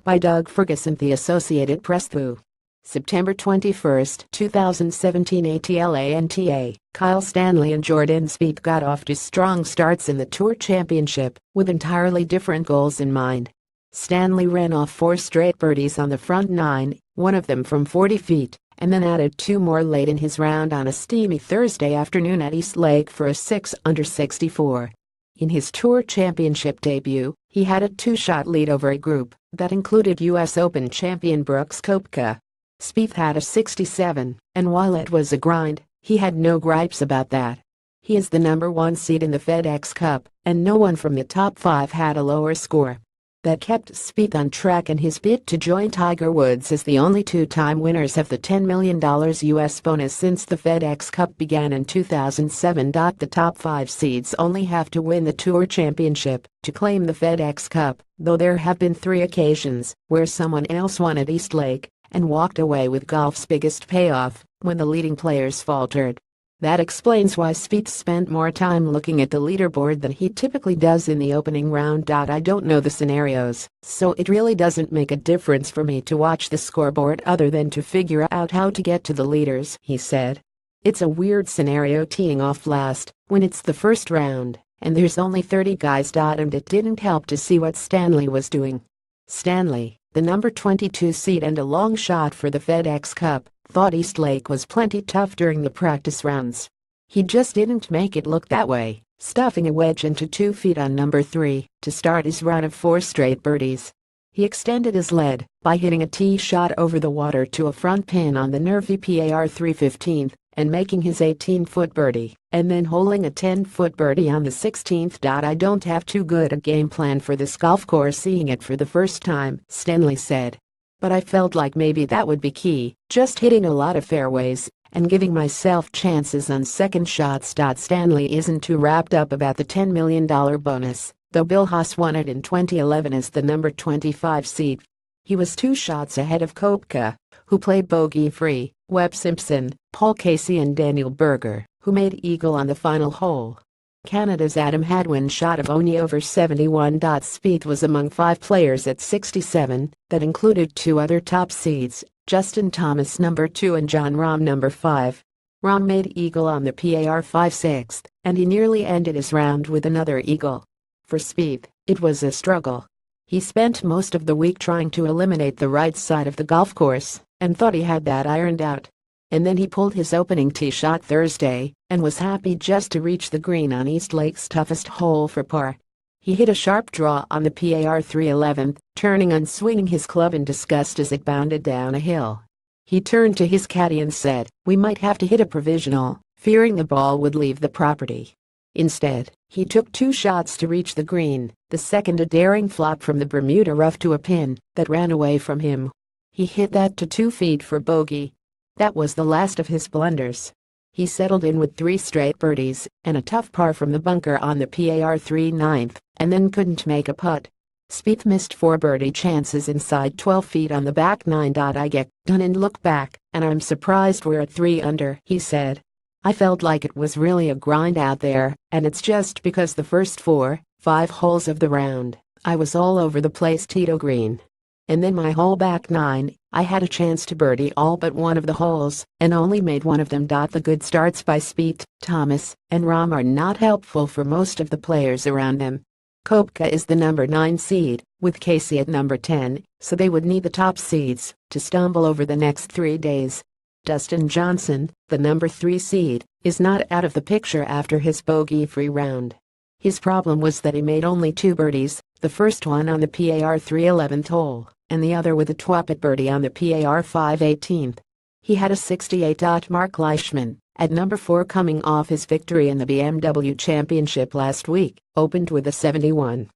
by Doug Ferguson, The Associated PresThu. September 21, 2017. Atlanta. Kyle Stanley and Jordan Spieth got off to strong starts in the Tour Championship with entirely different goals in mind. Stanley ran off 4 straight birdies on the front 9, one of them from 40 feet, and then added 2 more late in his round on a steamy Thursday afternoon at East Lake for a 6-under 64. In his Tour Championship debut, he had a 2-shot lead over a group that included U.S. Open champion Brooks Koepka. Spieth had a 67, and while it was a grind, he had no gripes about that. He is the number 1 seed in the FedEx Cup, and no one from the top 5 had a lower score. That kept Spieth on track in his bid to join Tiger Woods as the only 2-time winners of the $10 million U.S. bonus since the FedEx Cup began in 2007. The top 5 seeds only have to win the Tour Championship to claim the FedEx Cup, though there have been 3 occasions where someone else won at East Lake and walked away with golf's biggest payoff when the leading players faltered. That explains why Spieth spent more time looking at the leaderboard than he typically does in the opening round. I don't know the scenarios, so it really doesn't make a difference for me to watch the scoreboard other than to figure out how to get to the leaders, he said. It's a weird scenario teeing off last, when it's the first round, and there's only 30 guys. And it didn't help to see what Stanley was doing. Stanley, the number 22 seed and a long shot for the FedEx Cup, thought East Lake was plenty tough during the practice rounds. He just didn't make it look that way, stuffing a wedge into 2 feet on number 3 to start his run of 4 straight birdies. He extended his lead by hitting a tee shot over the water to a front pin on the nervy par 315th and making his 18-foot birdie, and then holing a 10-foot birdie on the 16th. I don't have too good a game plan for this golf course seeing it for the first time, Stanley said. But I felt like maybe that would be key, just hitting a lot of fairways and giving myself chances on second shots. Stanley isn't too wrapped up about the $10 million bonus, though Bill Haas won it in 2011 as the number 25 seed. He was 2 shots ahead of Koepka, who played bogey-free, Webb Simpson, Paul Casey and Daniel Berger, who made eagle on the final hole. Canada's Adam Hadwin shot of only over 71. Spieth was among 5 players at 67, that included 2 other top seeds, Justin Thomas number 2 and Jon Rahm number 5. Rahm made eagle on the par 5/6, and he nearly ended his round with another eagle. For Spieth, it was a struggle. He spent most of the week trying to eliminate the right side of the golf course, and thought he had that ironed out. And then he pulled his opening tee shot Thursday and was happy just to reach the green on East Lake's toughest hole for par. He hit a sharp draw on the par 311th, turning and swinging his club in disgust as it bounded down a hill. He turned to his caddy and said, "We might have to hit a provisional," fearing the ball would leave the property. Instead, he took 2 shots to reach the green, the second a daring flop from the Bermuda rough to a pin that ran away from him. He hit that to 2 feet for bogey. That was the last of his blunders. He settled in with 3 straight birdies and a tough par from the bunker on the par 3/9, and then couldn't make a putt. Spieth missed 4 birdie chances inside 12 feet on the back 9. "I get done and look back, and I'm surprised we're at 3 under," he said. "I felt like it was really a grind out there, and it's just because the first 4-5 holes of the round, I was all over the place Tito Green. And then my whole back 9, I had a chance to birdie all but one of the holes and only made one of them." The good starts by Spieth, Thomas, and Rahm are not helpful for most of the players around them. Koepka is the number 9 seed, with Casey at number 10, so they would need the top seeds to stumble over the next 3 days. Dustin Johnson, the number 3 seed, is not out of the picture after his bogey-free round. His problem was that he made only 2 birdies, the first one on the par 311th hole, and the other with a twat birdie on the par 5/18th. He had a 68. Mark Leishman, at number 4 coming off his victory in the BMW Championship last week, opened with a 71.